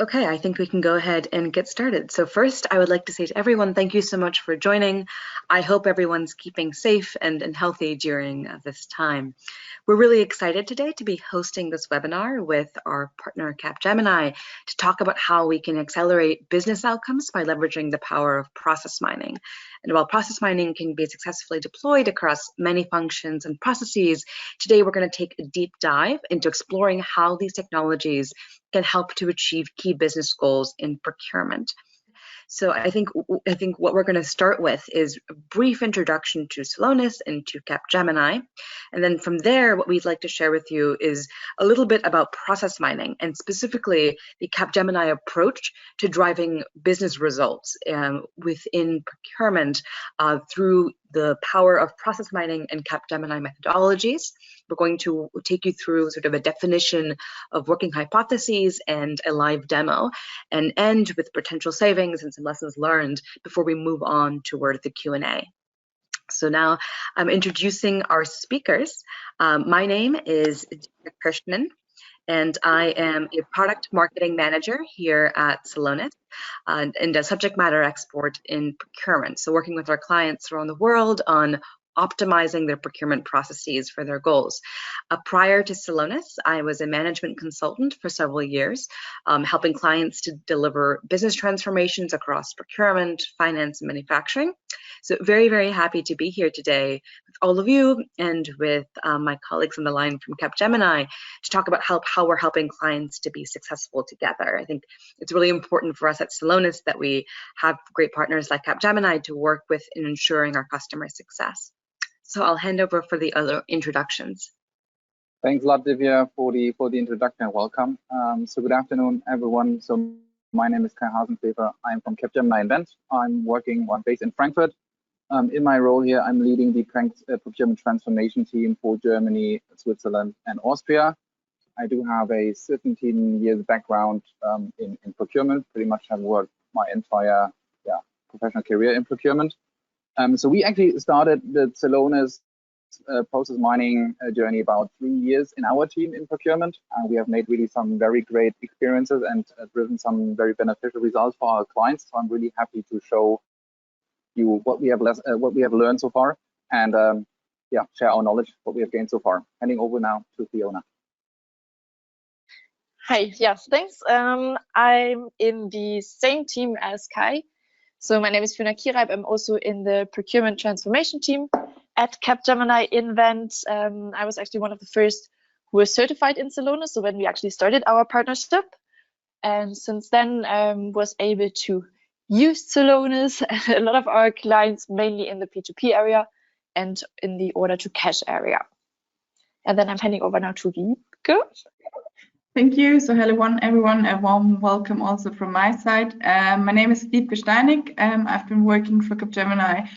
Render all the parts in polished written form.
Okay, I think we can go ahead and get started. So first, I would like to say to everyone, thank you so much for joining. I hope everyone's keeping safe and healthy during this time. We're really excited today to be hosting this webinar with our partner Capgemini to talk about how we can accelerate business outcomes by leveraging the power of process mining. And while process mining can be successfully deployed across many functions and processes, today we're going to take a deep dive into exploring how these technologies can help to achieve key business goals in procurement. So I think what we're going to start with is a brief introduction to Celonis and to Capgemini. And then from there, what we'd like to share with you is a little bit about process mining and specifically the Capgemini approach to driving business results within procurement through the power of process mining and Capgemini methodologies. We're going to take you through sort of a definition of working hypotheses and a live demo, and end with potential savings and some lessons learned before we move on toward the Q&A. So now I'm introducing our speakers. My name is Krishnan, and I am a product marketing manager here at Celonis and a subject matter expert in procurement. So working with our clients around the world on optimizing their procurement processes for their goals. Prior to Celonis, I was a management consultant for several years, helping clients to deliver business transformations across procurement, finance, and manufacturing. So very, very happy to be here today with all of you and with my colleagues on the line from Capgemini to talk about how we're helping clients to be successful together. I think it's really important for us at Celonis that we have great partners like Capgemini to work with in ensuring our customer success. So I'll hand over for the other introductions. Thanks a lot, Divya, for the introduction and welcome. So good afternoon, everyone. So my name is Kai Hasenpfeffer. I'm from Capgemini Invent. I'm based in Frankfurt. In my role here, I'm leading the procurement transformation team for Germany, Switzerland, and Austria. I do have a 17 years background in procurement. Pretty much have worked my entire professional career in procurement. So we actually started the Celonis process mining journey about 3 years in our team in procurement. We have made really some very great experiences and driven some very beneficial results for our clients. So I'm really happy to show you what we have learned so far, and share our knowledge, what we have gained so far. Handing over now to Fiona. Hi, yes, thanks. I'm in the same team as Kai. So my name is Fiona Kiraib. I'm also in the procurement transformation team at Capgemini Invent. I was actually one of the first who were certified in Celonis, so when we actually started our partnership. And since then, was able to use Celonis, a lot of our clients, mainly in the P2P area and in the order to cash area. And then I'm handing over now to Wiebke. Thank you. So hello everyone, a warm welcome also from my side. My name is Wiebke Steinig. I've been working for Capgemini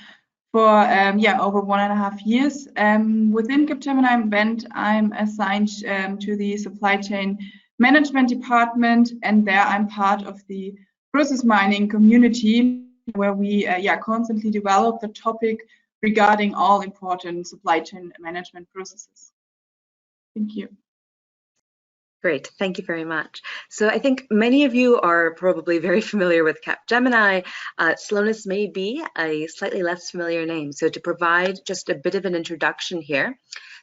for over 1.5 years. Within Capgemini Invent, I'm assigned to the supply chain management department, and there I'm part of the process mining community, where we constantly develop the topic regarding all important supply chain management processes. Thank you. Great, thank you very much. So I think many of you are probably very familiar with Capgemini. Celonis may be a slightly less familiar name. So to provide just a bit of an introduction here,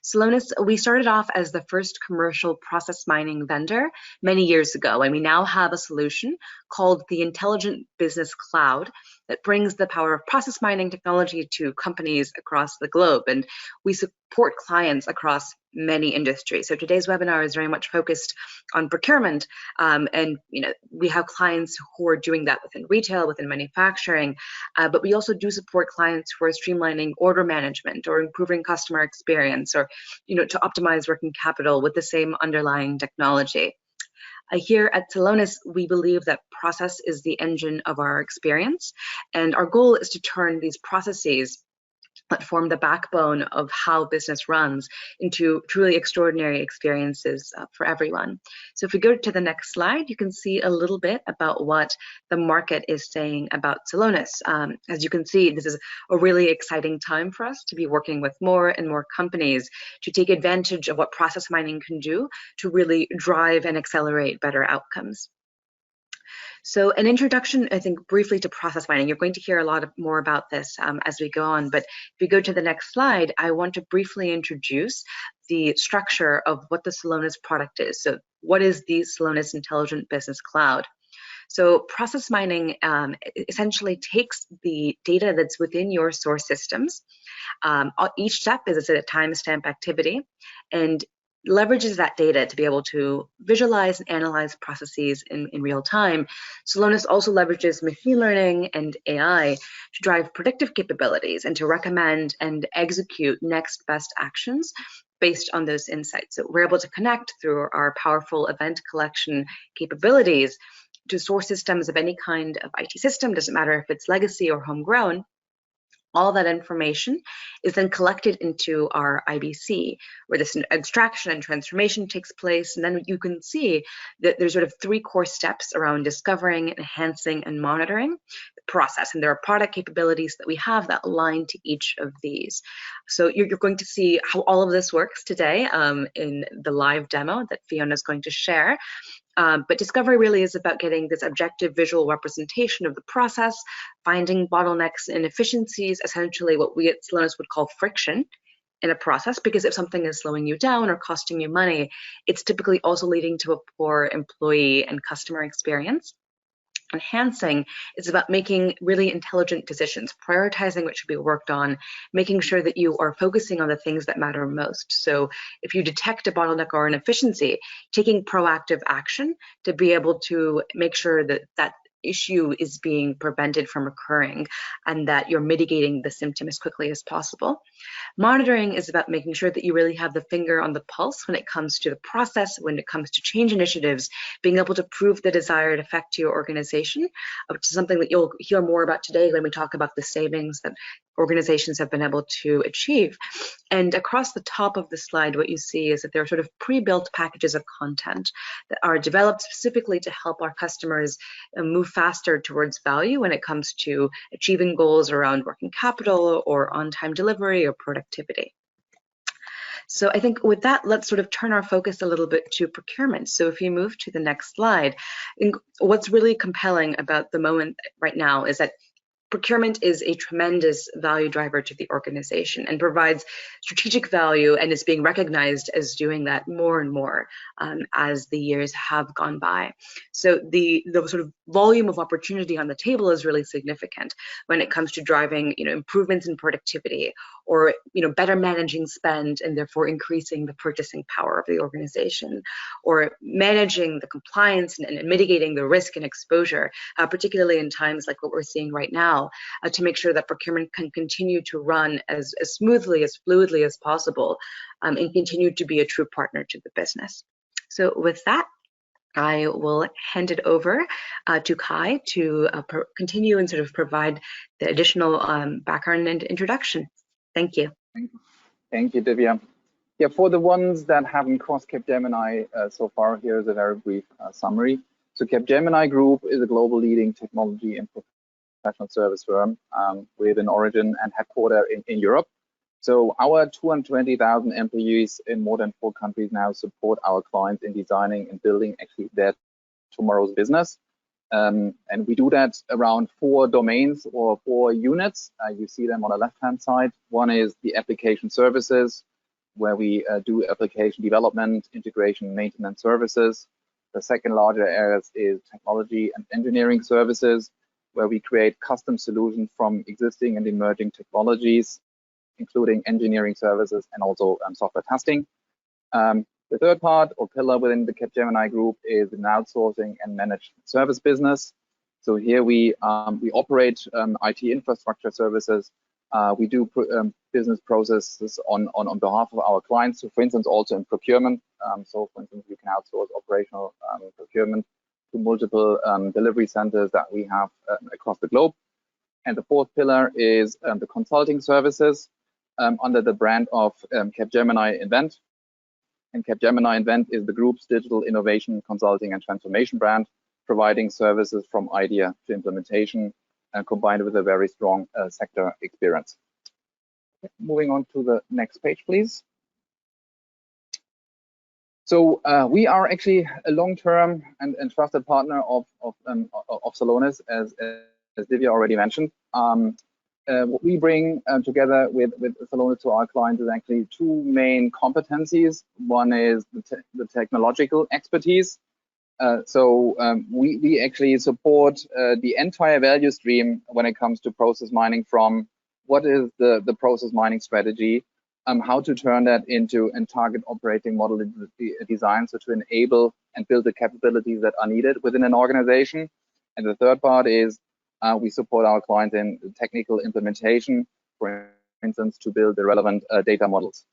Celonis, we started off as the first commercial process mining vendor many years ago, and we now have a solution called the Intelligent Business Cloud that brings the power of process mining technology to companies across the globe. And we support clients across many industries. So today's webinar is very much focused on procurement, and we have clients who are doing that within retail, within manufacturing, but we also do support clients who are streamlining order management or improving customer experience, or to optimize working capital with the same underlying technology. Here at Celonis, we believe that process is the engine of our experience, and our goal is to turn these processes that form the backbone of how business runs into truly extraordinary experiences for everyone. So if we go to the next slide, you can see a little bit about what the market is saying about Celonis. As you can see, this is a really exciting time for us to be working with more and more companies to take advantage of what process mining can do to really drive and accelerate better outcomes. So an introduction, I think, briefly to process mining. You're going to hear a lot more about this as we go on, but if we go to the next slide, I want to briefly introduce the structure of what the Celonis product is. So what is the Celonis Intelligent Business Cloud? So process mining essentially takes the data that's within your source systems. Each step is a timestamp activity, and leverages that data to be able to visualize and analyze processes in real time. Celonis also leverages machine learning and AI to drive predictive capabilities and to recommend and execute next best actions based on those insights. So we're able to connect through our powerful event collection capabilities to source systems of any kind of IT system, doesn't matter if it's legacy or homegrown. All that information is then collected into our IBC, where this extraction and transformation takes place. And then you can see that there's sort of 3 core steps around discovering, enhancing, and monitoring the process. And there are product capabilities that we have that align to each of these. So you're going to see how all of this works today in the live demo that Fiona is going to share. But discovery really is about getting this objective visual representation of the process, finding bottlenecks and inefficiencies, essentially what we at Celonis would call friction in a process, because if something is slowing you down or costing you money, it's typically also leading to a poor employee and customer experience. Enhancing is about making really intelligent decisions, prioritizing what should be worked on, making sure that you are focusing on the things that matter most. So if you detect a bottleneck or an inefficiency, taking proactive action to be able to make sure that that issue is being prevented from occurring and that you're mitigating the symptom as quickly as possible. Monitoring is about making sure that you really have the finger on the pulse when it comes to the process, when it comes to change initiatives, being able to prove the desired effect to your organization, which is something that you'll hear more about today when we talk about the savings that organizations have been able to achieve. And across the top of the slide, what you see is that there are sort of pre-built packages of content that are developed specifically to help our customers move faster towards value when it comes to achieving goals around working capital or on-time delivery or productivity. So I think with that, let's sort of turn our focus a little bit to procurement. So if you move to the next slide, what's really compelling about the moment right now is that procurement is a tremendous value driver to the organization and provides strategic value and is being recognized as doing that more and more as the years have gone by. So the sort of volume of opportunity on the table is really significant when it comes to driving, improvements in productivity or, better managing spend and therefore increasing the purchasing power of the organization, or managing the compliance and mitigating the risk and exposure, particularly in times like what we're seeing right now. To make sure that procurement can continue to run as smoothly, as fluidly as possible, and continue to be a true partner to the business. So with that, I will hand it over to Kai to continue and sort of provide the additional background and introduction. Thank you. Thank you, Divya. Yeah, for the ones that haven't crossed Capgemini so far, here's a very brief summary. So Capgemini Group is a global leading technology and professional service firm with an origin and headquarters in Europe. So our 220,000 employees in more than 4 countries now support our clients in designing and building actually their tomorrow's business. And we do that around 4 domains or 4 units. You see them on the left-hand side. One is the application services, where we do application development, integration, maintenance services. The second larger area is technology and engineering services, where we create custom solutions from existing and emerging technologies, including engineering services and also software testing. The third part or pillar within the Capgemini Group is an outsourcing and managed service business. So here we operate IT infrastructure services. We do business processes on behalf of our clients. So for instance, also in procurement. So for instance, you can outsource operational procurement to multiple delivery centers that we have across the globe. And the fourth pillar is the consulting services under the brand of Capgemini Invent. And Capgemini Invent is the group's digital innovation, consulting, and transformation brand, providing services from idea to implementation and combined with a very strong sector experience. Moving on to the next page, please. So we are actually a long-term and trusted partner of Celonis, as Divya already mentioned. What we bring together with Celonis to our clients is actually two main competencies. One is the technological expertise. We actually support the entire value stream when it comes to process mining, from what is the process mining strategy, how to turn that into and target operating model design, so to enable and build the capabilities that are needed within an organization. And the third part is we support our clients in technical implementation, for instance, to build the relevant data models.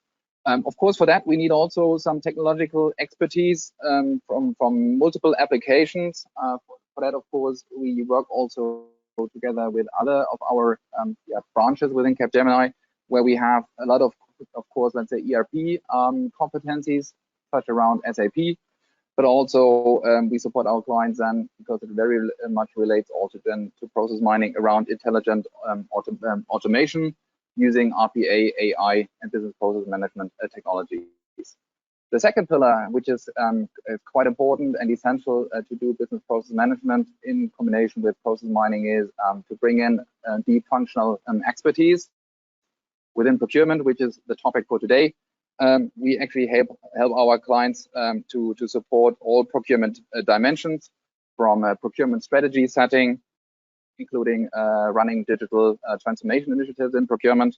Of course, for that, we need also some technological expertise from multiple applications. For that, of course, we work also together with other of our branches within Capgemini, where we have a lot of course, let's say ERP competencies, such around SAP, but also we support our clients then, because it very much relates also then to process mining around intelligent automation using RPA, AI, and business process management technologies. The second pillar, which is quite important and essential to do business process management in combination with process mining, is to bring in deep functional expertise within procurement, which is the topic for today. We actually help our clients to support all procurement dimensions, from procurement strategy setting, including running digital transformation initiatives in procurement,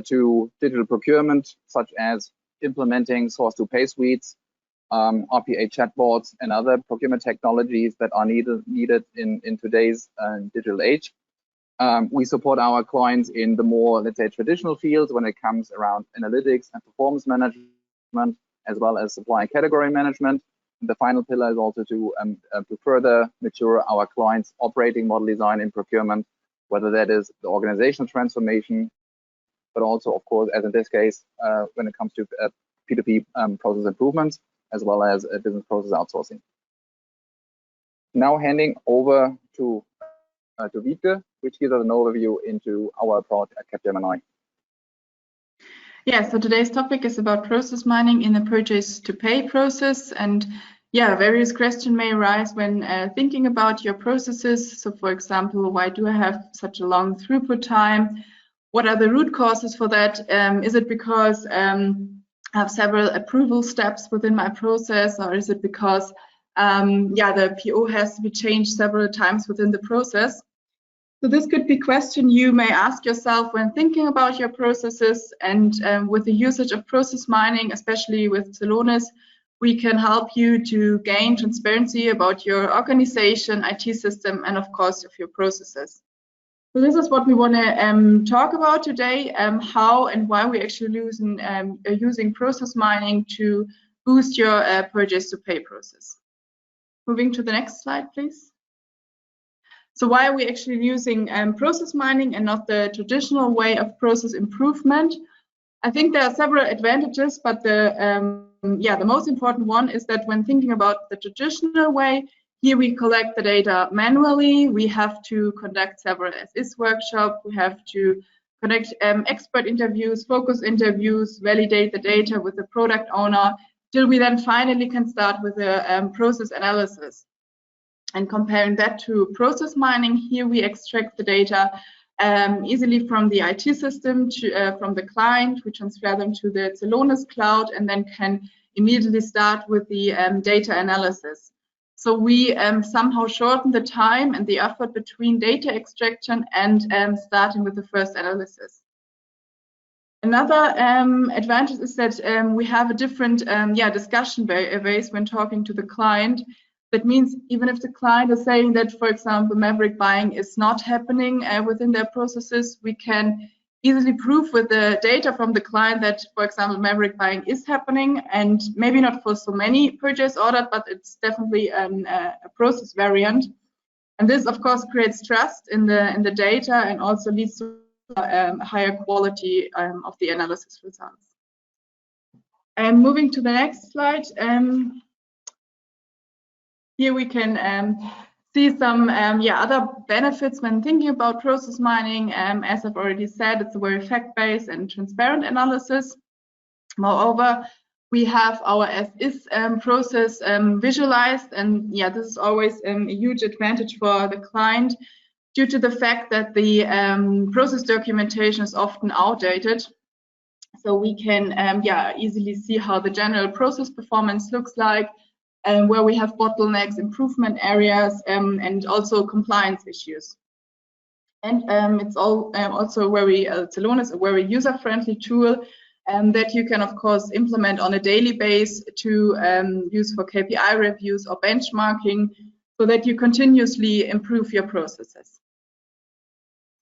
to digital procurement, such as implementing source-to-pay suites, RPA chatbots, and other procurement technologies that are needed in today's digital age. We support our clients in the more, let's say, traditional fields when it comes around analytics and performance management, as well as supply and category management. And the final pillar is also to further mature our clients' operating model design in procurement, whether that is the organizational transformation, but also, of course, as in this case, when it comes to P2P process improvements, as well as business process outsourcing. Now handing over to Wiebke, which gives us an overview into our approach at Capgemini. Yeah, so today's topic is about process mining in the purchase to pay process. And yeah, various questions may arise when thinking about your processes. So for example, why do I have such a long throughput time? What are the root causes for that? Is it because I have several approval steps within my process, or is it because the PO has to be changed several times within the process? So this could be a question you may ask yourself when thinking about your processes. And with the usage of process mining, especially with Celonis, we can help you to gain transparency about your organization, IT system, and of course of your processes. So this is what we want to talk about today, how and why we're actually using process mining to boost your purchase to pay process. Moving to the next slide, please. So why are we actually using process mining and not the traditional way of process improvement? I think there are several advantages, but the most important one is that when thinking about the traditional way, here we collect the data manually. We have to conduct several as-is workshops. We have to conduct expert interviews, focus interviews, validate the data with the product owner, till we then finally can start with the process analysis. And comparing that to process mining, here we extract the data easily from the IT system, from the client. We transfer them to the Celonis cloud and then can immediately start with the data analysis. So we somehow shorten the time and the effort between data extraction and starting with the first analysis. Another advantage is that we have a different discussion base when talking to the client. That means even if the client is saying that, for example, maverick buying is not happening within their processes, we can easily prove with the data from the client that, for example, maverick buying is happening, and maybe not for so many purchase orders, but it's definitely a process variant. And this, of course, creates trust in the data and also leads to a higher quality of the analysis results. And moving to the next slide. Here we can see some other benefits when thinking about process mining. As I've already said, it's a very fact-based and transparent analysis. Moreover, we have our as-is process visualized, and yeah, this is always a huge advantage for the client due to the fact that the process documentation is often outdated. So we can easily see how the general process performance looks like, where we have bottlenecks, improvement areas, and also compliance issues. And it's also very Celonis, a very user-friendly tool that you can, of course, implement on a daily basis to use for KPI reviews or benchmarking, so that you continuously improve your processes.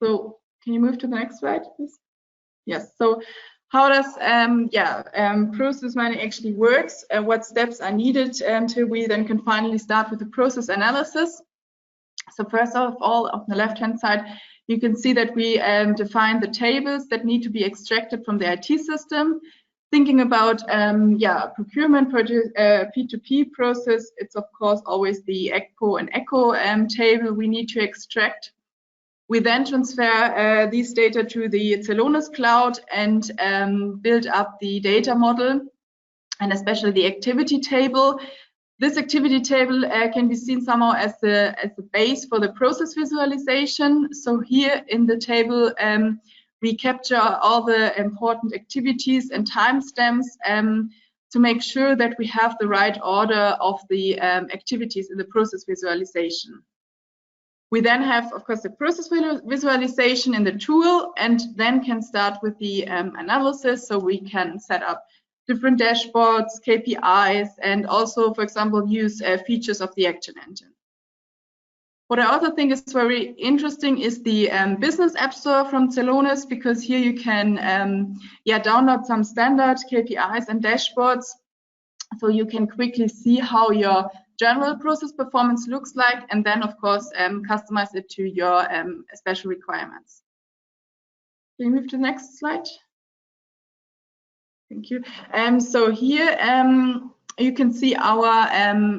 So can you move to the next slide, please? Yes. So how does process mining actually works? What steps are needed until we then can finally start with the process analysis? So first of all, on the left-hand side, you can see that we define the tables that need to be extracted from the IT system. Thinking about procurement P2P process, it's of course always the Expo and Echo table we need to extract. We then transfer these data to the Celonis cloud and build up the data model, and especially the activity table. This activity table can be seen somehow as the base for the process visualization. So here in the table, we capture all the important activities and timestamps to make sure that we have the right order of the activities in the process visualization. We then have, of course, the process visualization in the tool, and then can start with the analysis. So we can set up different dashboards, KPIs, and also, for example, use features of the action engine. What I also think is very interesting is the business app store from Celonis, because here you can download some standard KPIs and dashboards, so you can quickly see how your general process performance looks like, and then, of course, customize it to your special requirements. Can you move to the next slide? Thank you. So here you can see our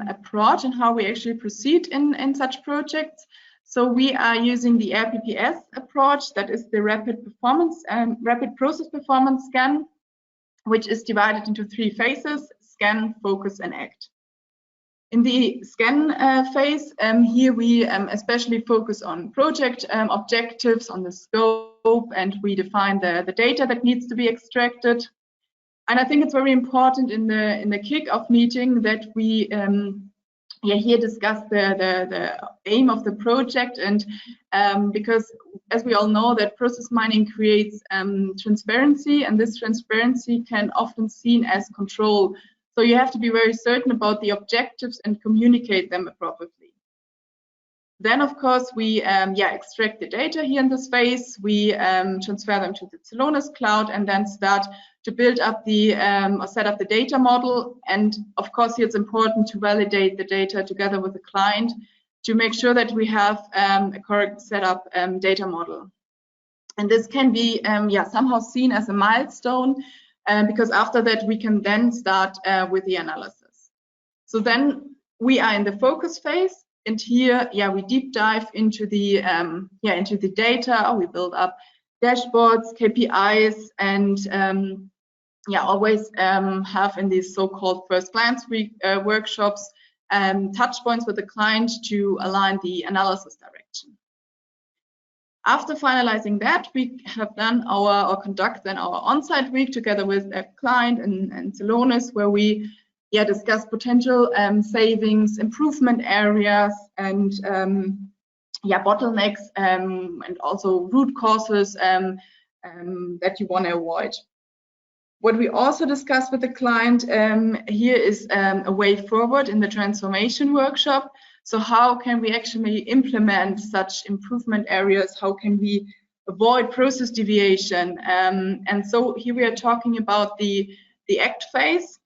approach and how we actually proceed in such projects. So we are using the RPPS approach, that is the rapid process performance scan, which is divided into 3 phases: scan, focus, and act. In the scan phase, here we especially focus on project objectives, on the scope, and we define the data that needs to be extracted. And I think it's very important in the kick-off meeting that we here discuss the aim of the project, and because, as we all know, that process mining creates transparency, and this transparency can often seen as control. So you have to be very certain about the objectives and communicate them appropriately. Then, of course, we extract the data here in this phase. We transfer them to the Celonis cloud, and then start to build up the or set up the data model. And of course, here it's important to validate the data together with the client to make sure that we have a correct setup data model. And this can be somehow seen as a milestone, because after that we can then start with the analysis. So then we are in the focus phase, and here we deep dive into the data. We build up dashboards, KPIs, and always have in these so-called first glance workshops touch points with the client to align the analysis direction. After finalizing that, we have done conduct our on-site week together with a client and Celonis, where we discuss potential savings, improvement areas, and bottlenecks, and also root causes that you want to avoid. What we also discussed with the client here is a way forward in the transformation workshop. So how can we actually implement such improvement areas? How can we avoid process deviation? And so here we are talking about the act phase.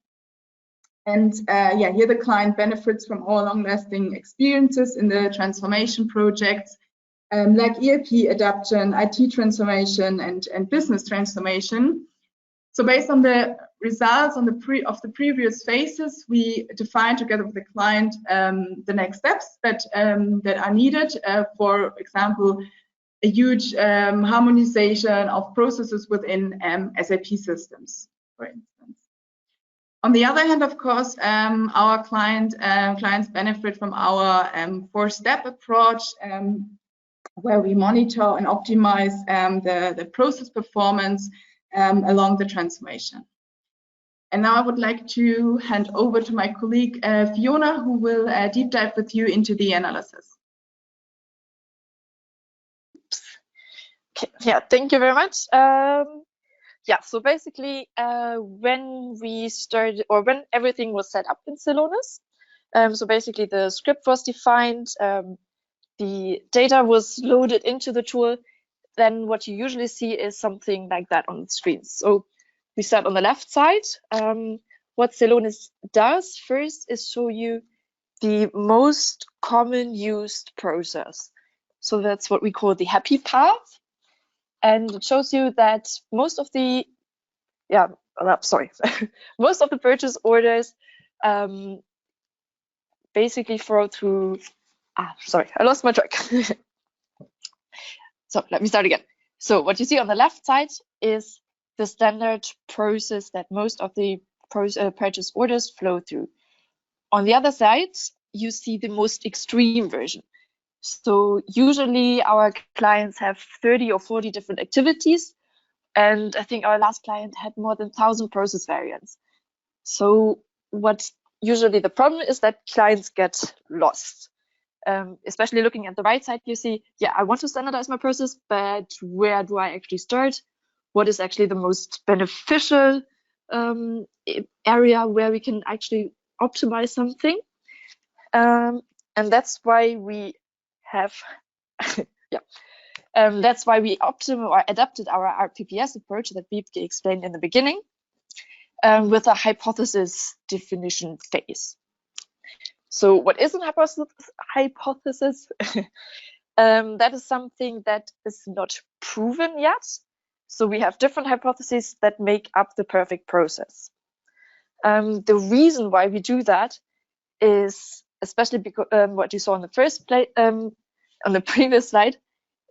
And here the client benefits from all long-lasting experiences in the transformation projects, like ERP adoption, IT transformation, and business transformation. So based on the results of the previous phases, we define together with the client the next steps that are needed. For example, a huge harmonization of processes within SAP systems, for instance. On the other hand, of course, our clients benefit from our 4-step approach, where we monitor and optimize the process performance along the transformation. And now I would like to hand over to my colleague Fiona, who will deep dive with you into the analysis. Okay. Yeah, thank you very much. Yeah, so basically, when we started, or when everything was set up in Celonis, so basically the script was defined, the data was loaded into the tool, then what you usually see is something like that on the screen. So we start on the left side. What Celonis does first is show you the most common used process. So that's what we call the happy path. And it shows you that most of the, most of the purchase orders basically flow through, sorry, I lost my track. So let me start again. So what you see on the left side is the standard process that most of the purchase orders flow through. On the other side, you see the most extreme version. So usually our clients have 30 or 40 different activities. And I think our last client had more than 1,000 process variants. So what usually the problem is that clients get lost. Especially looking at the right side, you see, yeah, I want to standardize my process, but where do I actually start? What is actually the most beneficial area where we can actually optimize something? And that's why we have, that's why we adapted our RPPS approach that Wiebke explained in the beginning with a hypothesis definition phase. So what is a hypothesis? That is something that is not proven yet. So we have different hypotheses that make up the perfect process. The reason why we do that is, especially because what you saw on the first on the previous slide,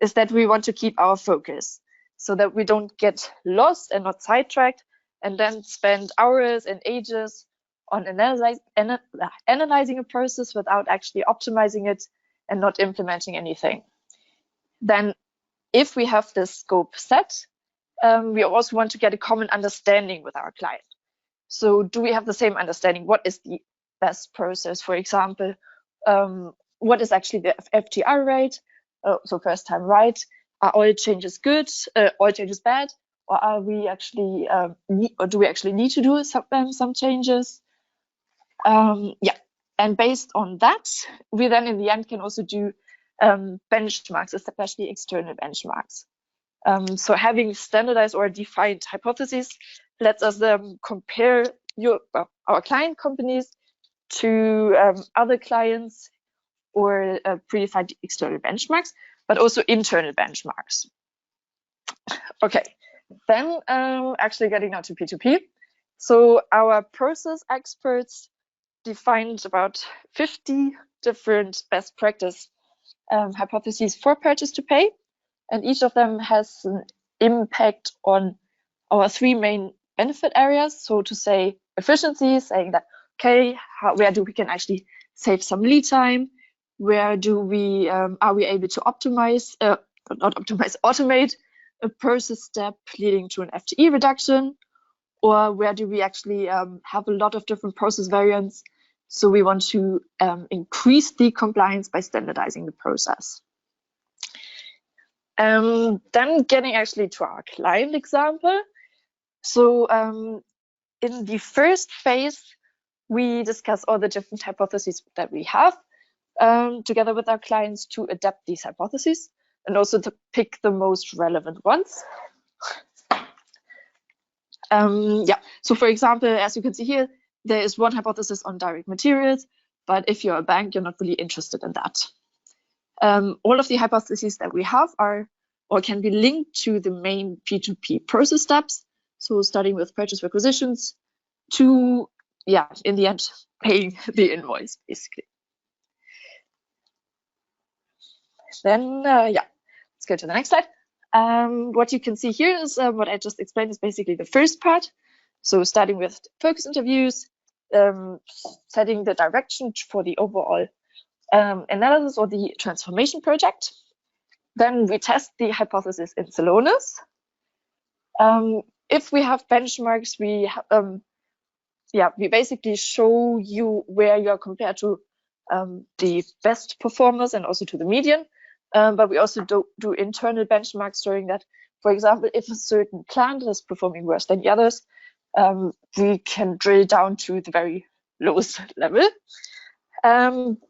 is that we want to keep our focus so that we don't get lost and not sidetracked and then spend hours and ages on analyzing a process without actually optimizing it and not implementing anything. Then if we have this scope set, we also want to get a common understanding with our client. So do we have the same understanding? What is the best process? For example, what is actually the FTR rate? So first time right. Are all changes good? All changes bad? Or are we actually, or do we actually need to do some changes? Yeah, and based on that, we then in the end can also do benchmarks, especially external benchmarks. So having standardized or defined hypotheses lets us compare our client companies to other clients or predefined external benchmarks, but also internal benchmarks. Okay, then actually getting now to P2P. So our process experts defined about 50 different best practice hypotheses for purchase to pay, and each of them has an impact on our 3 main benefit areas. So to say efficiency, saying that, okay, where do we can actually save some lead time? Where do we, are we able to optimize, automate a process step leading to an FTE reduction? Or where do we actually have a lot of different process variants? So we want to increase the compliance by standardizing the process. Then getting actually to our client example. So in the first phase, we discuss all the different hypotheses that we have together with our clients to adapt these hypotheses and also to pick the most relevant ones. Yeah, so for example, as you can see here, there is one hypothesis on direct materials, but if you're a bank, you're not really interested in that. All of the hypotheses that we have are or can be linked to the main P2P process steps. So starting with purchase requisitions to, yeah, in the end, paying the invoice, basically. Then, yeah, let's go to the next slide. What you can see here is what I just explained is basically the first part. So starting with focus interviews, setting the direction for the overall analysis or the transformation project. Then we test the hypothesis in Celonis. If we have benchmarks, we basically show you where you are compared to the best performers and also to the median. But we also do internal benchmarks showing that, for example, if a certain client is performing worse than the others, we can drill down to the very lowest level.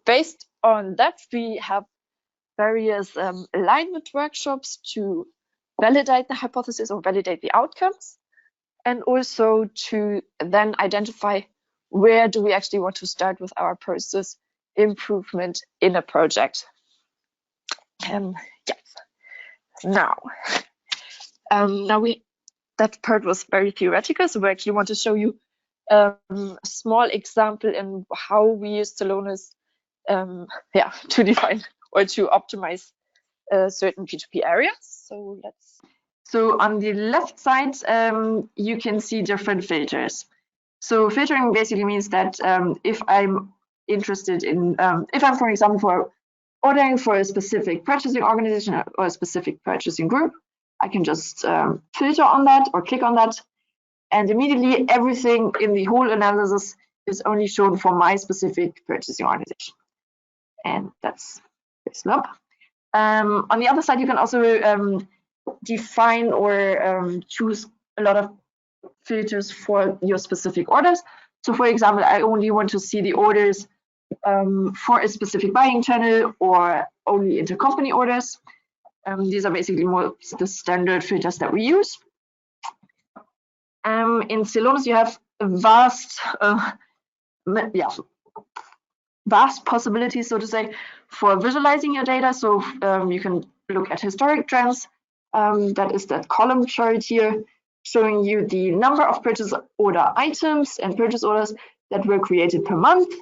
Based on that, we have various alignment workshops to validate the hypothesis or validate the outcomes, and also to then identify where do we actually want to start with our process improvement in a project. Now that part was very theoretical, so we actually want to show you a small example in how we use Celonis to define or to optimize certain P2P areas. So on the left side, you can see different filters. So filtering basically means that if I'm interested in, if I'm, for example, ordering for a specific purchasing organization or a specific purchasing group, I can just filter on that or click on that, and immediately everything in the whole analysis is only shown for my specific purchasing organization. And that's this up. On the other side, you can also define or choose a lot of filters for your specific orders. So for example, I only want to see the orders for a specific buying channel or only intercompany orders. These are basically more the standard filters that we use. In Celonis, you have vast possibilities, so to say, for visualizing your data. So you can look at historic trends. That is that column chart here, showing you the number of purchase order items and purchase orders that were created per month.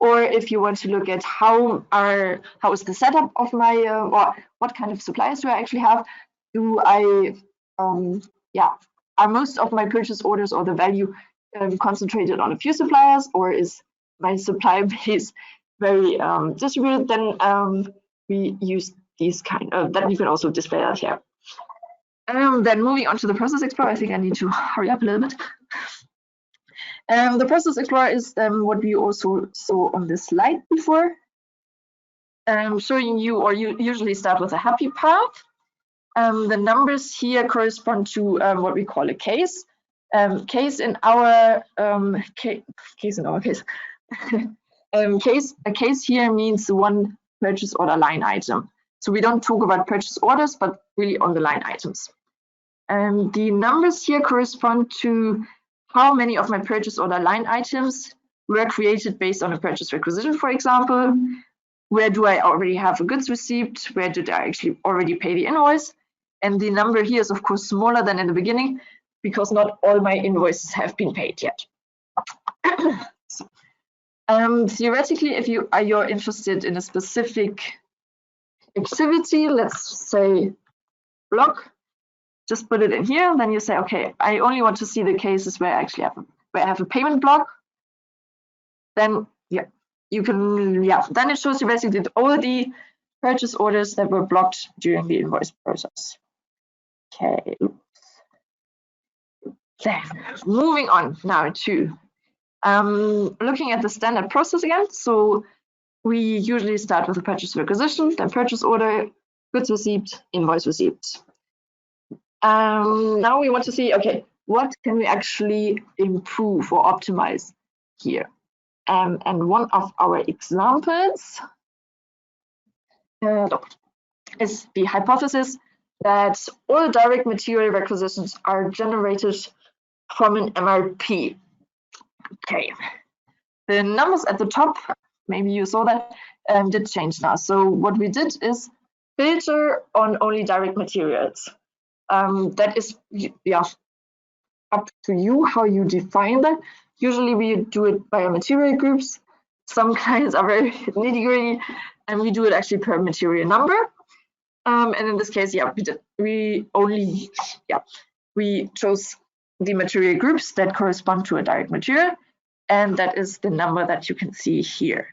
Or if you want to look at how is the setup of my or what kind of suppliers do I actually have? Do I are most of my purchase orders or the value concentrated on a few suppliers, or is my supplier base very distributed? Then we use these kind of that. You can also display that here. Then moving on to the Process Explorer, I think I need to hurry up a little bit. The Process Explorer is what we also saw on this slide before, showing you, or you usually start with a happy path. The numbers here correspond to what we call a case. Case in our case. A case here means one purchase order line item. So we don't talk about purchase orders, but really on the line items. The numbers here correspond to how many of my purchase order line items were created based on a purchase requisition, for example. Where do I already have a goods receipt? Where did I actually already pay the invoice? And the number here is, of course, smaller than in the beginning because not all my invoices have been paid yet. Theoretically, if you're interested in a specific activity, let's say block, just put it in here. Then you say, okay, I only want to see the cases where I actually have a payment block. Then you can then it shows you basically all the purchase orders that were blocked during the invoice process. Okay. Then moving on now to looking at the standard process again. So we usually start with a purchase requisition, then purchase order, goods receipt, invoice receipt. Now we want to see, okay, what can we actually improve or optimize here? And one of our examples is the hypothesis that all direct material requisitions are generated from an MRP. Okay, the numbers at the top, maybe you saw that, did change now. So what we did is filter on only direct materials. That is up to you how you define that. Usually we do it by material groups. Some clients are very nitty-gritty, and we do it actually per material number. And in this case, we chose the material groups that correspond to a direct material, and that is the number that you can see here.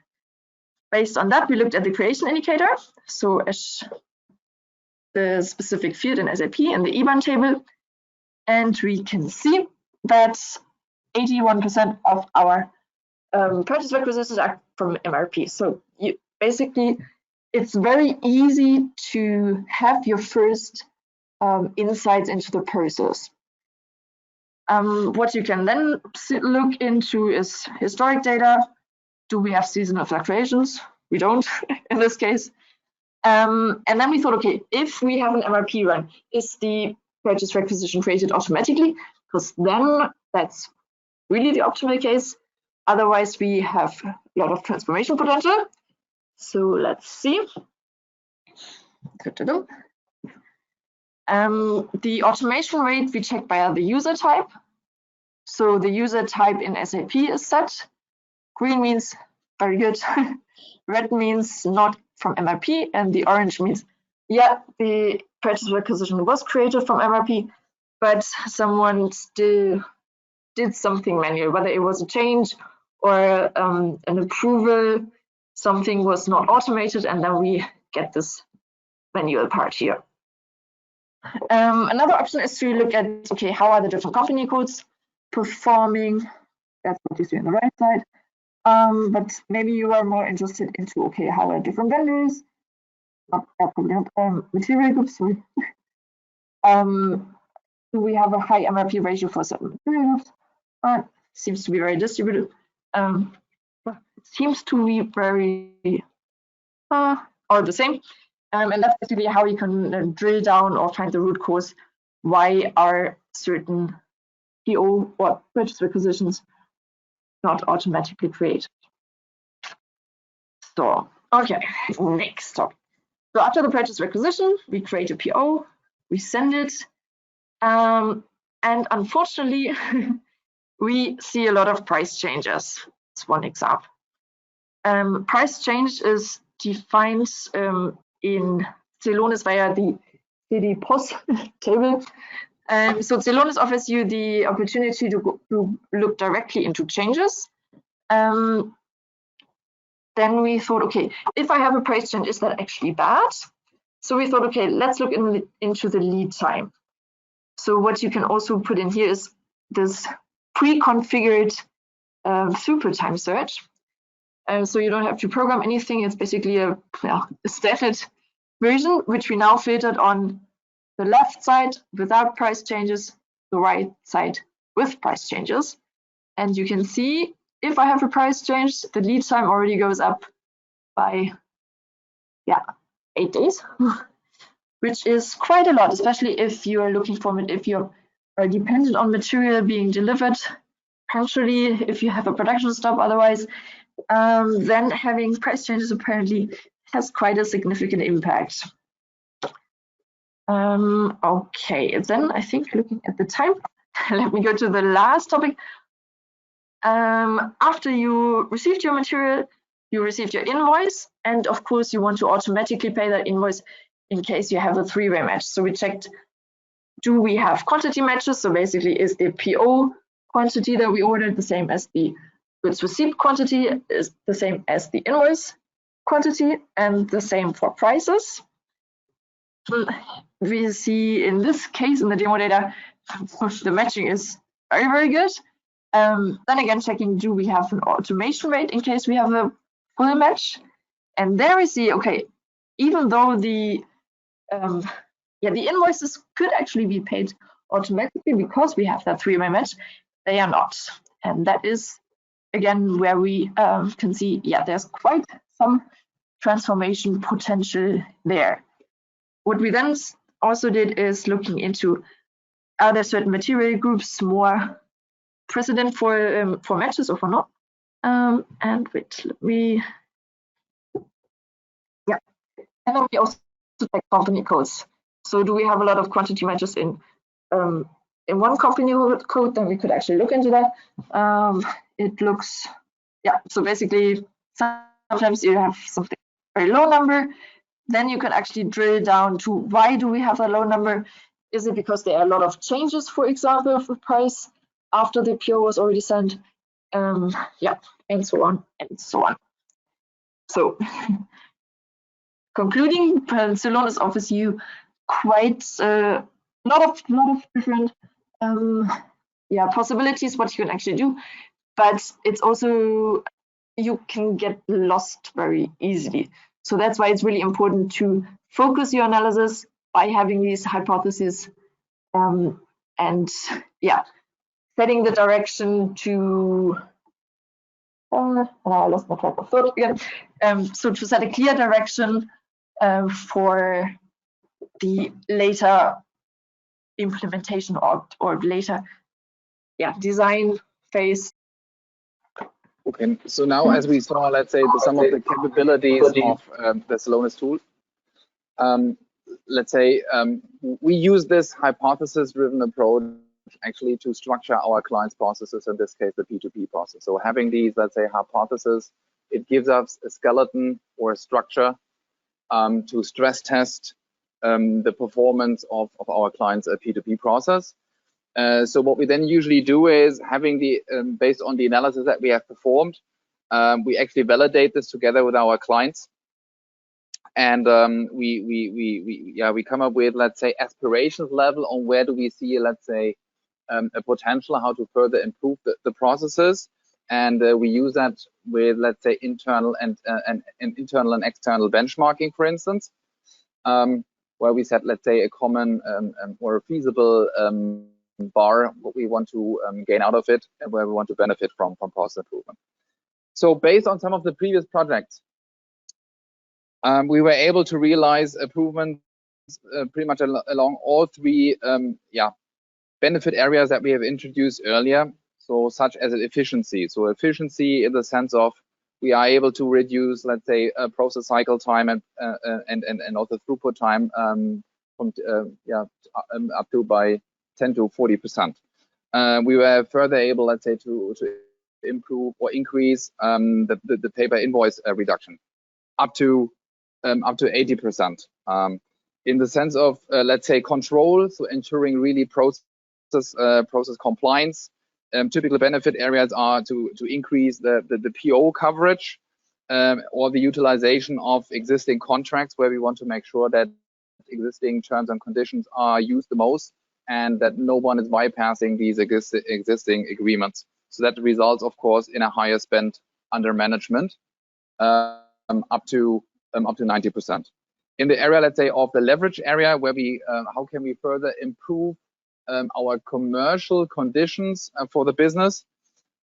Based on that, we looked at the creation indicator, so as the specific field in SAP in the IBAN table, and we can see that 81% of our purchase requisitions are from MRP. So basically, it's very easy to have your first insights into the process. What you can then look into is historic data. Do we have seasonal fluctuations? We don't in this case. And then we thought, okay, if we have an MRP run, is the purchase requisition created automatically? Because then that's really the optimal case. Otherwise, we have a lot of transformation potential. So let's see. The automation rate we check by the user type. So the user type in SAP is set. Green means very good. Red means not from MRP, and the orange means, yeah, the purchase requisition was created from MRP, but someone still did something manual, whether it was a change or an approval, something was not automated, and then we get this manual part here. Another option is to look at, okay, how are the different company codes performing? That's what you see on the right side. But maybe you are more interested into, okay, how are different vendors, material groups, sorry. Do we have a high MRP ratio for certain material groups? Seems to be very distributed. Seems to be very, all the same. And that's basically how you can drill down or find the root cause. Why are certain PO or purchase requisitions not automatically created? So, okay, next topic. So after the purchase requisition, we create a PO, we send it, and unfortunately, we see a lot of price changes. That's one example. Price change is defined in Celonis via the CD POS table. So Celonis offers you the opportunity to look directly into changes. Then we thought, okay, if I have a price change, is that actually bad? So we thought, okay, let's look into the lead time. So what you can also put in here is this pre-configured throughput time search. So you don't have to program anything. It's basically a standard version, which we now filtered on the left side without price changes, the right side with price changes. And you can see if I have a price change, the lead time already goes up by 8 days, which is quite a lot, especially if you are looking for it, if you are dependent on material being delivered punctually, if you have a production stop otherwise, then having price changes apparently has quite a significant impact. Okay, then I think looking at the time, let me go to the last topic. After you received your material, you received your invoice, and of course you want to automatically pay that invoice in case you have a three-way match. So we checked, do we have quantity matches? So basically, is the PO quantity that we ordered the same as the goods received quantity, is the same as the invoice quantity, and the same for prices. We see in this case in the demo data, the matching is very, very good. Then again, checking, do we have an automation rate in case we have a full match? And there we see, okay, even though the invoices could actually be paid automatically because we have that three-way match, they are not. And that is, again, where we can see, there's quite some transformation potential there. What we then also did is looking into, are there certain material groups more precedent for matches or for not? And wait, let me, and then we also check company codes. So do we have a lot of quantity matches in one company code? Then we could actually look into that. It looks, so basically sometimes you have something very low number, then you can actually drill down to why do we have a low number. Is it because there are a lot of changes, for example, of the price after the PO was already sent? Yeah, and so on and so on. So, concluding, Celonis offers you quite a lot of different possibilities what you can actually do, but it's also, you can get lost very easily. So that's why it's really important to focus your analysis by having these hypotheses and yeah, setting the direction to I lost my track of thought again. So to set a clear direction for the later implementation or later design phase. Okay, so now as we saw, let's say some of the capabilities of the Celonis tool, let's say we use this hypothesis-driven approach actually to structure our clients' processes, in this case the P2P process. So having these, let's say, hypotheses, it gives us a skeleton or a structure to stress test the performance of our clients' P2P process. So what we then usually do is, having the based on the analysis that we have performed, we actually validate this together with our clients, and we come up with, let's say, aspirations level on where do we see, let's say, a potential how to further improve the processes, and we use that with, let's say, internal and external benchmarking, for instance, where we set, let's say, a common or a feasible bar, what we want to gain out of it, and where we want to benefit from process improvement. So based on some of the previous projects, we were able to realize improvements pretty much along all three benefit areas that we have introduced earlier, so such as efficiency. So efficiency in the sense of we are able to reduce, let's say, process cycle time and also throughput time from up to by 10 to 40%. We were further able, let's say, to improve or increase the paper invoice reduction up to 80%. In the sense of, let's say, control, so ensuring really process compliance. Typical benefit areas are to increase the PO coverage or the utilization of existing contracts, where we want to make sure that existing terms and conditions are used the most, and that no one is bypassing these existing agreements. So that results, of course, in a higher spend under management, up to 90%. In the area, let's say, of the leverage area, where we how can we further improve our commercial conditions for the business.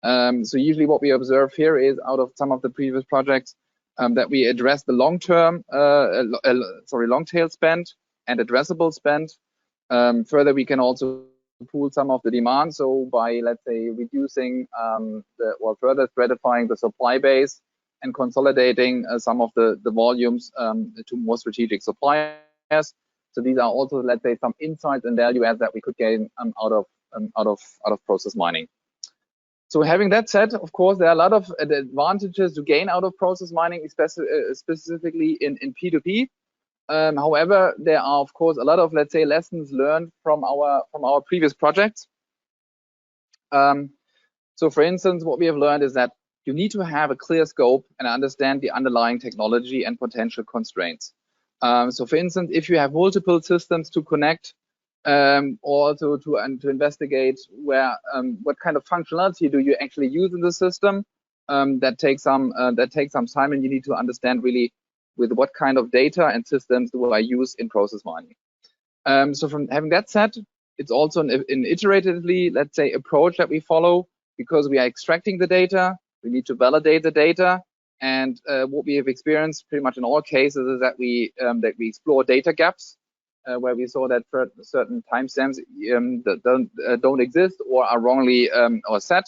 So usually what we observe here is, out of some of the previous projects, that we address the long-term, long-tail spend and addressable spend. Further, we can also pool some of the demand. So by, let's say, reducing or further stratifying the supply base and consolidating some of the volumes to more strategic suppliers. So these are also, let's say, some insights and value adds that we could gain out of process mining. So having that said, of course, there are a lot of advantages to gain out of process mining, specifically in P2P. However, there are, of course, a lot of, let's say, lessons learned from our previous projects. So for instance, what we have learned is that you need to have a clear scope and understand the underlying technology and potential constraints. So for instance, if you have multiple systems to connect, or to investigate where what kind of functionality do you actually use in the system, that takes some time, and you need to understand really with what kind of data and systems do I use in process mining. So from having that said, it's also an iteratively, let's say, approach that we follow, because we are extracting the data, we need to validate the data, and what we have experienced pretty much in all cases is that we explore data gaps, where we saw that certain timestamps that don't exist or are wrongly or set.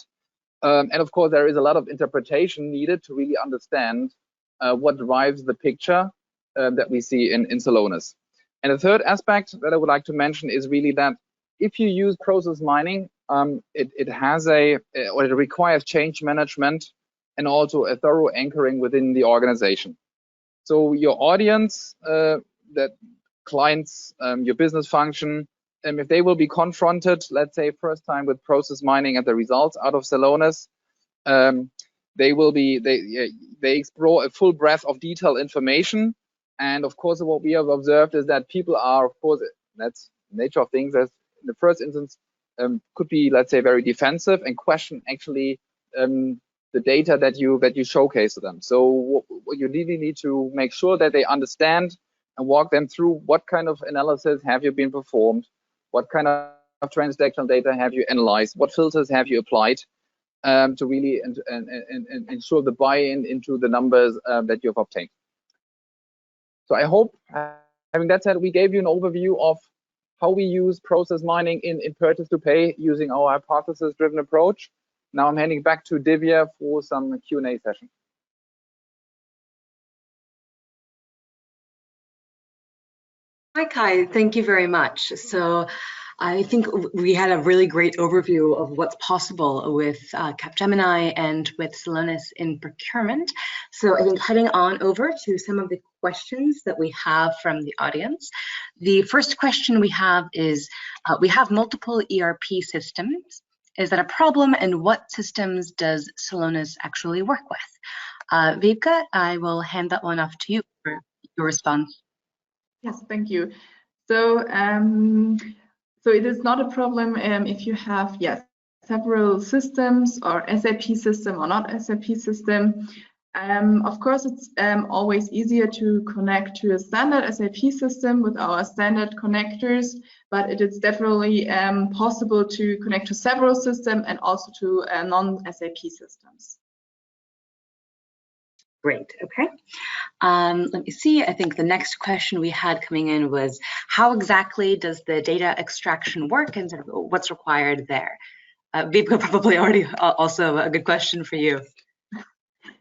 And of course, there is a lot of interpretation needed to really understand what drives the picture that we see in Celonis. And the third aspect that I would like to mention is really that if you use process mining, it requires change management and also a thorough anchoring within the organization. So your audience, that clients, your business function, if they will be confronted, let's say first time with process mining and the results out of Celonis, they explore a full breadth of detailed information. And of course, what we have observed is that people are, of course, that's the nature of things, as in the first instance, could be, let's say, very defensive and question actually the data that you showcase to them. So what you really need to make sure that they understand and walk them through what kind of analysis have you been performed, what kind of transactional data have you analyzed, what filters have you applied, to really ensure the buy-in into the numbers that you have obtained. So I hope, having that said, we gave you an overview of how we use process mining in purchase to pay using our hypothesis-driven approach. Now I'm handing back to Divya for some Q&A session. Hi, Kai. Thank you very much. So I think we had a really great overview of what's possible with Capgemini and with Celonis in procurement. So I think heading on over to some of the questions that we have from the audience. The first question we have is, we have multiple ERP systems. Is that a problem, and what systems does Celonis actually work with? Vibeke, I will hand that one off to you for your response. Yes, thank you. So, so it is not a problem if you have, yes, several systems or SAP system or not SAP system. Of course, it's always easier to connect to a standard SAP system with our standard connectors, but it is definitely possible to connect to several systems and also to non-SAP systems. Great, okay. Let me see, I think the next question we had coming in was, how exactly does the data extraction work and what's required there? Vibeke, probably already also a good question for you.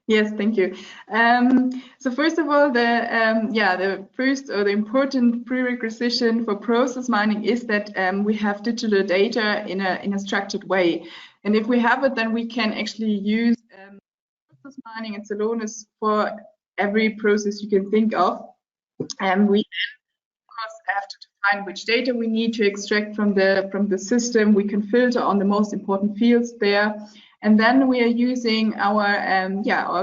Yes, thank you. So first of all, the first or the important prerequisite for process mining is that we have digital data in a structured way. And if we have it, then we can actually use process mining and Celonis for every process you can think of. And we of course have to define which data we need to extract from the system. We can filter on the most important fields there. And then we are using our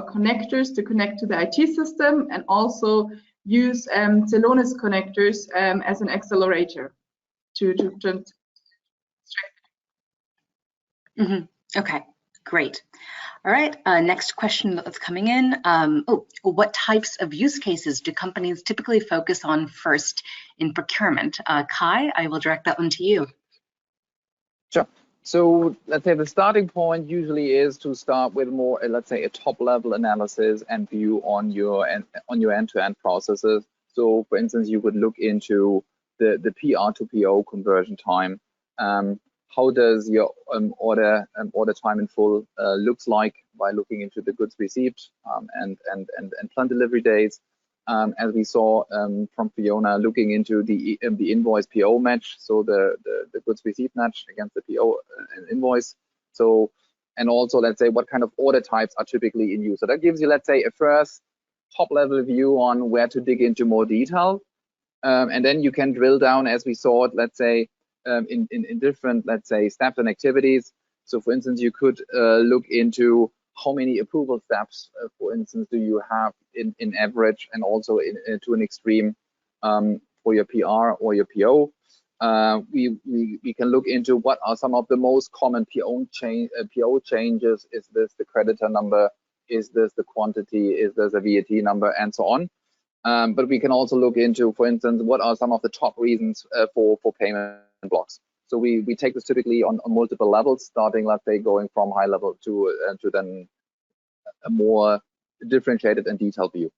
connectors to connect to the IT system, and also use Celonis connectors as an accelerator to extract. Okay, great. All right, next question that's coming in. What types of use cases do companies typically focus on first in procurement? Kai, I will direct that one to you. Sure. So let's say the starting point usually is to start with more, let's say, a top-level analysis and view on your end-to-end processes. So, for instance, you would look into the PR to PO conversion time. How does your order time in full looks like by looking into the goods received and planned delivery dates? As we saw from Fiona, looking into the invoice PO match, so the goods received match against the PO and invoice. So, and also, let's say, what kind of order types are typically in use. So that gives you, let's say, a first top-level view on where to dig into more detail, and then you can drill down, as we saw it, let's say, in different, let's say, steps and activities. So, for instance, you could look into how many approval steps, for instance, do you have in average, and also to an extreme for your PR or your PO. We can look into what are some of the most common PO changes. Is this the creditor number? Is this the quantity? Is this a VAT number? And so on. But we can also look into, for instance, what are some of the top reasons for payment blocks. So we take this typically on multiple levels, starting, let's say, going from high level to then a more differentiated and detailed view.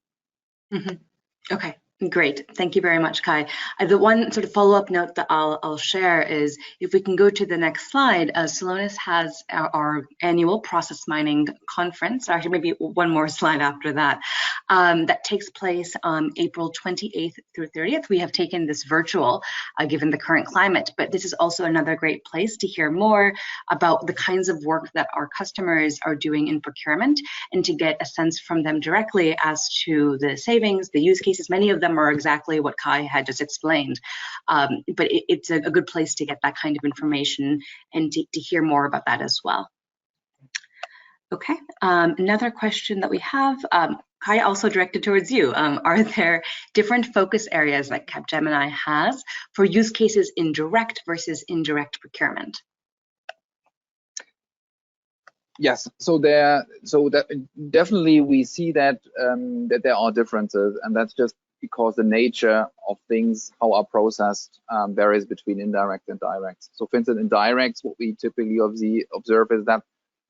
Okay, great. Thank you very much, Kai. The one sort of follow-up note that I'll share is, if we can go to the next slide, Celonis has our annual process mining conference, actually maybe one more slide after that, that takes place on April 28th through 30th. We have taken this virtual, given the current climate, but this is also another great place to hear more about the kinds of work that our customers are doing in procurement, and to get a sense from them directly as to the savings, the use cases. Many of them them are exactly what Kai had just explained. But it's a good place to get that kind of information and to hear more about that as well. Okay, another question that we have, Kai, also directed towards you. Are there different focus areas that Capgemini has for use cases in direct versus indirect procurement? Yes, so definitely we see that that there are differences, and that's just because the nature of things, how are processed, varies between indirect and direct. So for instance, in directs, what we typically observe is that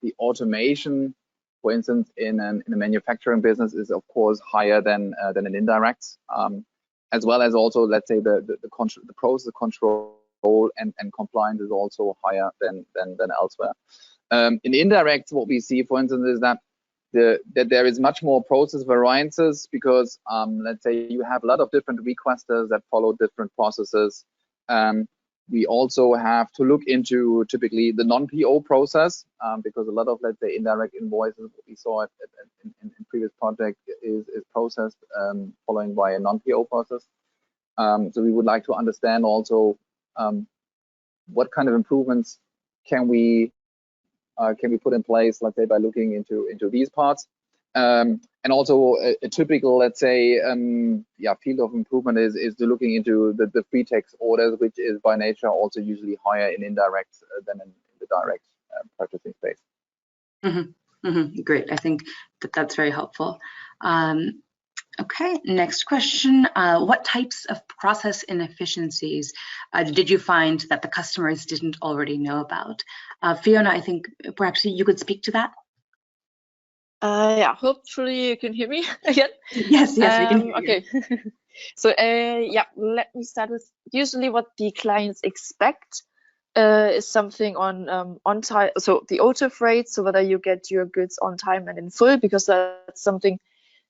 the automation, for instance, in a manufacturing business is of course higher than an indirect, as well as also, let's say, the process control and compliance is also higher than elsewhere. In indirect, what we see, for instance, is that there is much more process variances because, let's say, you have a lot of different requesters that follow different processes. We also have to look into typically the non-PO process because a lot of, let's say, indirect invoices, what we saw in previous project is processed following by a non-PO process. So we would like to understand also what kind of improvements can we put in place, let's say, by looking into these parts. And also a typical, let's say, field of improvement is to looking into the free text orders, which is by nature also usually higher in indirect than in the direct purchasing space. Mm-hmm. Mm-hmm. Great, I think that's very helpful. Okay, next question. What types of process inefficiencies did you find that the customers didn't already know about? Fiona, I think perhaps you could speak to that. Yeah, hopefully you can hear me again. Yes, we can hear you. Okay. So yeah, let me start with usually what the clients expect is something on time. So the OTIF rate, so whether you get your goods on time and in full, because that's something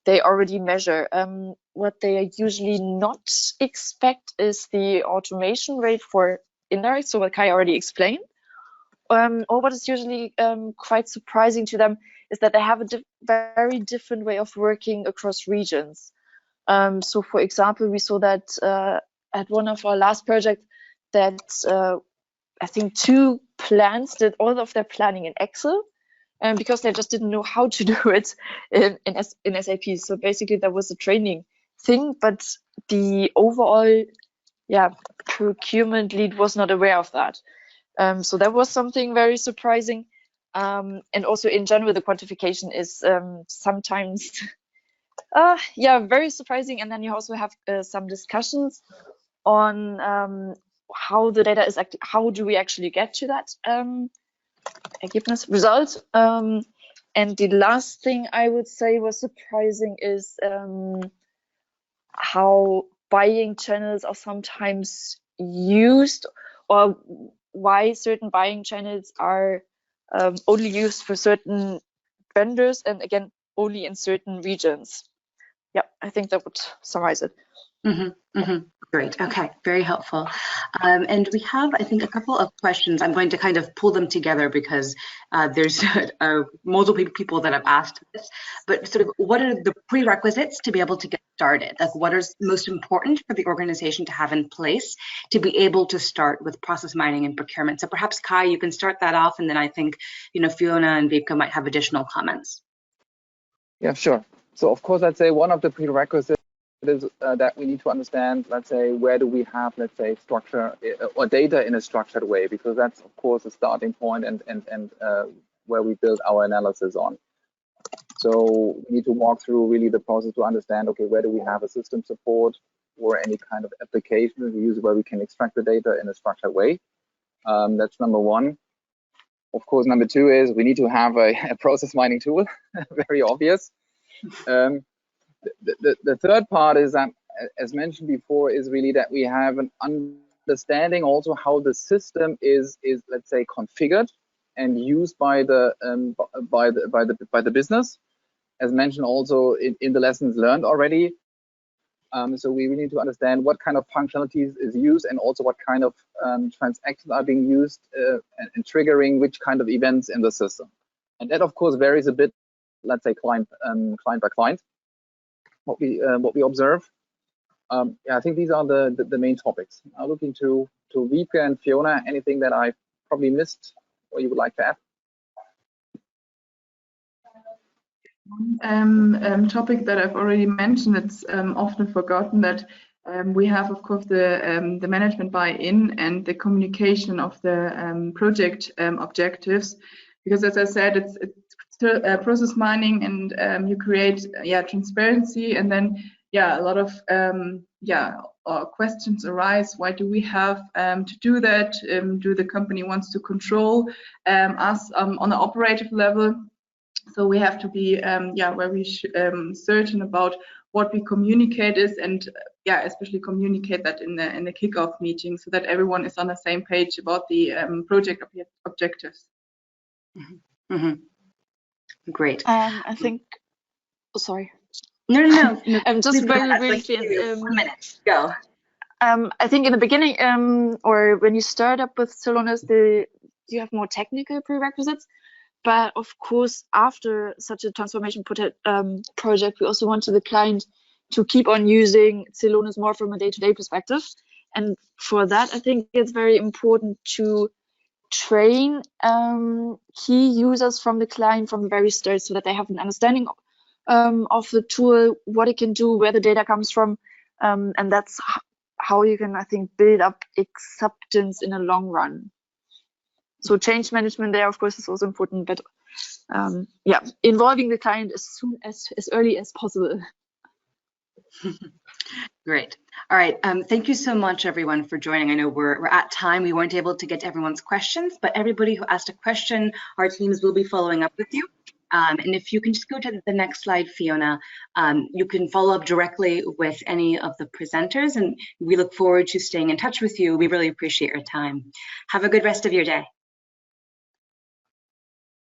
they already measure. What they usually not expect is the automation rate for indirect, so what Kai already explained. Or what is usually quite surprising to them is that they have a very different way of working across regions. So for example, we saw that at one of our last projects that I think 2 plants did all of their planning in Excel, because they just didn't know how to do it in SAP. So basically there was a training thing, but the overall procurement lead was not aware of that. So that was something very surprising. And also in general, the quantification is sometimes very surprising. And then you also have some discussions on how the data is how do we actually get to that Ergebnis result. And the last thing I would say was surprising is how buying channels are sometimes used, or why certain buying channels are only used for certain vendors, and again, only in certain regions. Yeah, I think that would summarize it. Mm-hmm, mm-hmm. Great. Okay, very helpful. And we have, I think, a couple of questions. I'm going to kind of pull them together because there's multiple people that have asked this. But sort of, what are the prerequisites to be able to get started? Like, what is most important for the organization to have in place to be able to start with process mining and procurement? So perhaps Kai, you can start that off, and then I think Fiona and Vipka might have additional comments. Yeah, sure. So of course, let's say one of the prerequisites is that we need to understand, let's say, where do we have, let's say, structure or data in a structured way, because that's of course a starting point and where we build our analysis on. So we need to walk through really the process to understand, okay, where do we have a system support or any kind of application we use where we can extract the data in a structured way. That's number one. Of course, number two is we need to have a process mining tool, very obvious. The third part is that, as mentioned before, is really that we have an understanding also how the system is let's say configured and used by the business, as mentioned also in the lessons learned already. So we really need to understand what kind of functionalities is used and also what kind of transactions are being used and triggering which kind of events in the system. And that of course varies a bit, let's say client by client. What we observe. Yeah, I think these are the main topics. Now looking to Wiebke and Fiona, anything that I probably missed or you would like to add? Topic that I've already mentioned, it's often forgotten, that we have, of course, the management buy-in and the communication of the project objectives, because as I said, it's process mining, and you create transparency, and then a lot of questions arise. Why do we have to do that? Do the company wants to control us on an operative level? So we have to be very certain about what we communicate is, and especially communicate that in the kickoff meeting, so that everyone is on the same page about the project objectives. Mm-hmm. Mm-hmm. Great. I think. Oh, sorry. No. Just very briefly. 1 minute. Go. I think in the beginning, or when you start up with Celonis, you have more technical prerequisites. But of course, after such a transformation project, we also want the client to keep on using Celonis more from a day-to-day perspective. And for that, I think it's very important to train key users from the client from the very start, so that they have an understanding of the tool, what it can do, where the data comes from. And that's how you can, I think, build up acceptance in a long run. So change management there, of course, is also important, but involving the client as early as possible. Great. All right. Thank you so much, everyone, for joining. I know we're at time. We weren't able to get to everyone's questions, but everybody who asked a question, our teams will be following up with you. And if you can just go to the next slide, Fiona, you can follow up directly with any of the presenters, and we look forward to staying in touch with you. We really appreciate your time. Have a good rest of your day.